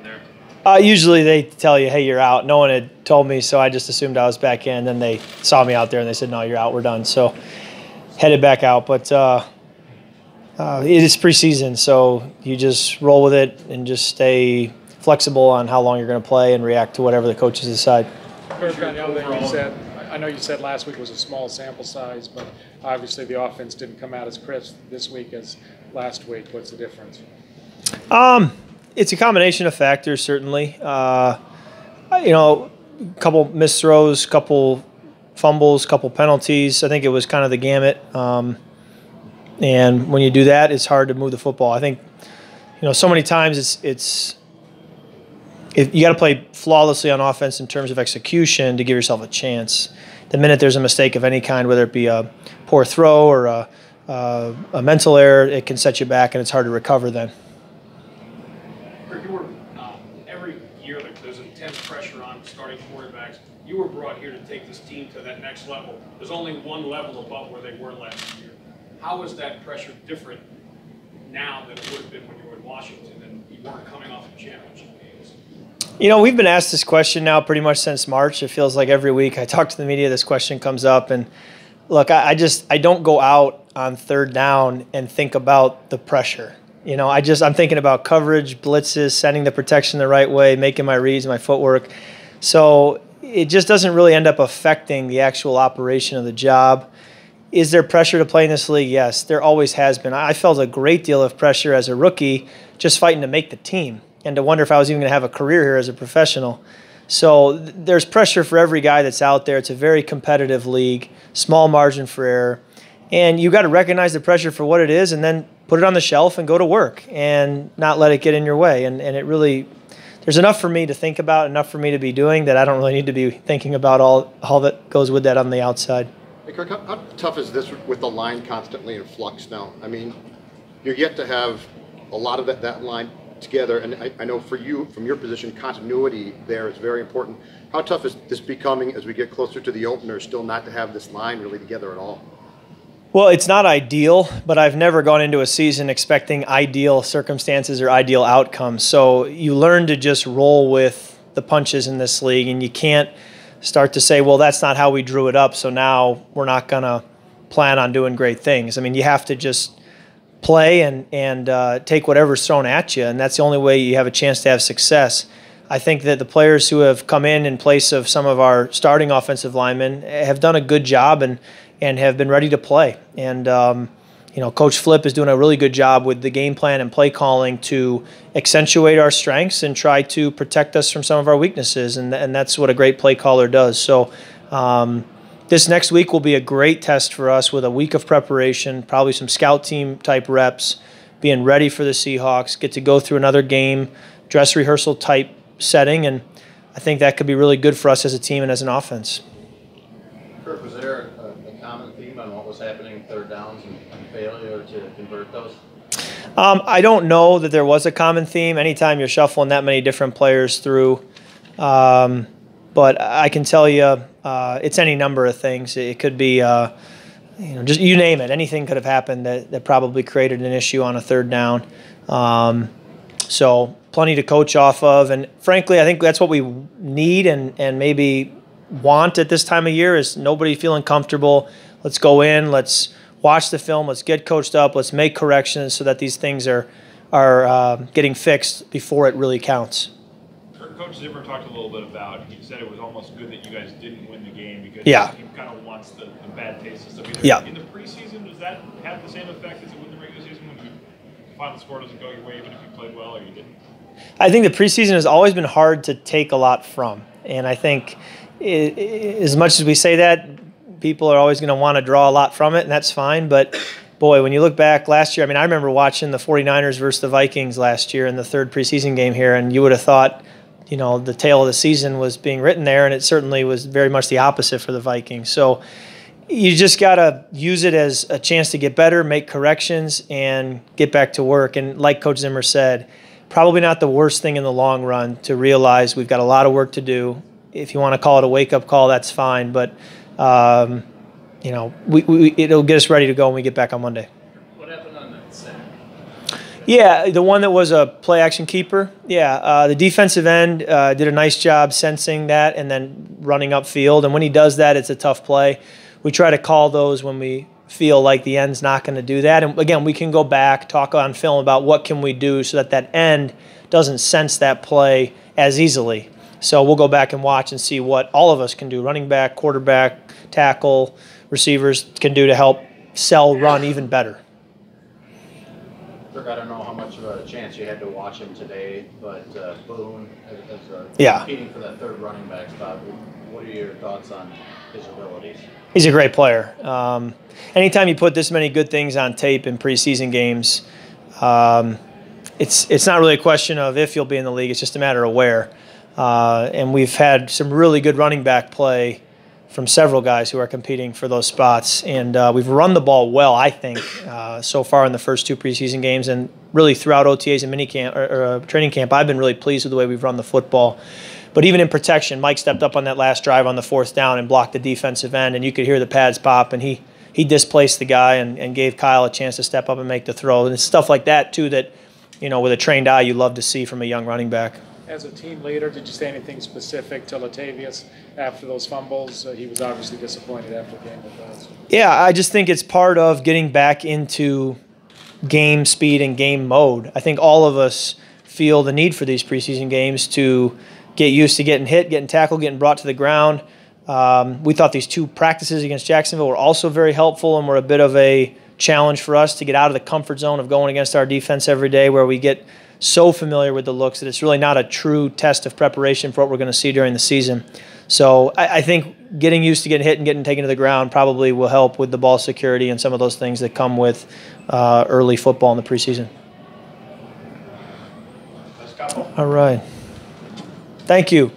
happen there? Usually they tell you, hey, you're out. No one had told me, so I just assumed I was back in. Then they saw me out there and they said, no, you're out, we're done. So headed back out. But it is preseason, so you just roll with it and just stay flexible on how long you're going to play and react to whatever the coaches decide. Kirk, I know you said last week was a small sample size, but obviously the offense didn't come out as crisp this week as last week. What's the difference? It's a combination of factors, certainly. A couple missed throws, couple fumbles, couple penalties. I think it was kind of the gamut. And when you do that, it's hard to move the football. I think, so many times you got to play flawlessly on offense in terms of execution to give yourself a chance. The minute there's a mistake of any kind, whether it be a poor throw or a mental error, it can set you back and it's hard to recover then. Every year there's intense pressure on starting quarterbacks. You were brought here to take this team to that next level. There's only one level above where they were last year. How is that pressure different now than it would have been when you were in Washington and you weren't coming off the championship games? We've been asked this question now pretty much since March. It feels like every week I talk to the media, this question comes up. And look, I don't go out on third down and think about the pressure. I'm thinking about coverage, blitzes, sending the protection the right way, making my reads, my footwork. So it just doesn't really end up affecting the actual operation of the job. Is there pressure to play in this league? Yes, there always has been. I felt a great deal of pressure as a rookie just fighting to make the team and to wonder if I was even going to have a career here as a professional. So there's pressure for every guy that's out there. It's a very competitive league, small margin for error. And you got to recognize the pressure for what it is and then put it on the shelf and go to work and not let it get in your way. And it really, there's enough for me to think about, enough for me to be doing that I don't really need to be thinking about all that goes with that on the outside. Hey Kirk, how tough is this with the line constantly in flux now? I mean, you're yet to have a lot of that line together, and I know for you, from your position, continuity there is very important. How tough is this becoming as we get closer to the opener, still not to have this line really together at all? Well, it's not ideal, but I've never gone into a season expecting ideal circumstances or ideal outcomes. So you learn to just roll with the punches in this league, and you can't start to say, well, that's not how we drew it up, so now we're not going to plan on doing great things. I mean, you have to just play and take whatever's thrown at you, and that's the only way you have a chance to have success. I think that the players who have come in place of some of our starting offensive linemen have done a good job and have been ready to play. And Coach Flip is doing a really good job with the game plan and play calling to accentuate our strengths and try to protect us from some of our weaknesses, and that's what a great play caller does. So this next week will be a great test for us with a week of preparation, probably some scout team type reps, being ready for the Seahawks, get to go through another game, dress rehearsal type setting, and I think that could be really good for us as a team and as an offense. Kirk, was there a common theme on what was happening third downs and failure to convert those? I don't know that there was a common theme. Anytime you're shuffling that many different players through, but I can tell you it's any number of things. It could be, just you name it. Anything could have happened that probably created an issue on a third down. So plenty to coach off of. And frankly, I think that's what we need and maybe want at this time of year is nobody feeling comfortable. Let's go in. Let's watch the film. Let's get coached up. Let's make corrections so that these things are getting fixed before it really counts. Coach Zimmer talked a little bit about, he said it was almost good that you guys didn't win the game because he kind of wants the bad taste and stuff. Yeah. In the preseason, does that have the same effect as it would in the regular season when the final score doesn't go your way even if you played well or you didn't? I think the preseason has always been hard to take a lot from. And I think as much as we say that, people are always going to want to draw a lot from it, and that's fine. But, boy, when you look back last year, I remember watching the 49ers versus the Vikings last year in the third preseason game here, and you would have thought, the tale of the season was being written there, and it certainly was very much the opposite for the Vikings. So you just got to use it as a chance to get better, make corrections, and get back to work. And like Coach Zimmer said, probably not the worst thing in the long run to realize we've got a lot of work to do. If you want to call it a wake-up call, that's fine. But, it'll get us ready to go when we get back on Monday. What happened on that sack? Yeah, the one that was a play action keeper. Yeah, the defensive end did a nice job sensing that and then running upfield. And when he does that, it's a tough play. We try to call those when we feel like the end's not going to do that. And again, we can go back, talk on film about what can we do so that that end doesn't sense that play as easily. So we'll go back and watch and see what all of us can do, running back, quarterback, tackle, receivers can do to help sell run even better. Kirk, I don't know how much of a chance you had to watch him today, but Boone, competing for that third running back spot, what are your thoughts on his abilities? He's a great player. Anytime you put this many good things on tape in preseason games, it's not really a question of if you'll be in the league, it's just a matter of where. And we've had some really good running back play from several guys who are competing for those spots. And we've run the ball well, I think, so far in the first 2 preseason games. And really throughout OTAs and minicamp or training camp, I've been really pleased with the way we've run the football. But even in protection, Mike stepped up on that last drive on the 4th down and blocked the defensive end, and you could hear the pads pop, and he displaced the guy and gave Kyle a chance to step up and make the throw. And it's stuff like that, too, that, with a trained eye, you love to see from a young running back. As a team leader, did you say anything specific to Latavius after those fumbles? He was obviously disappointed after the game with those. Yeah, I just think it's part of getting back into game speed and game mode. I think all of us feel the need for these preseason games to get used to getting hit, getting tackled, getting brought to the ground. We thought these 2 practices against Jacksonville were also very helpful and were a bit of a challenge for us to get out of the comfort zone of going against our defense every day, where we get so familiar with the looks that it's really not a true test of preparation for what we're going to see during the season. So I think getting used to getting hit and getting taken to the ground probably will help with the ball security and some of those things that come with early football in the preseason. All right. Thank you.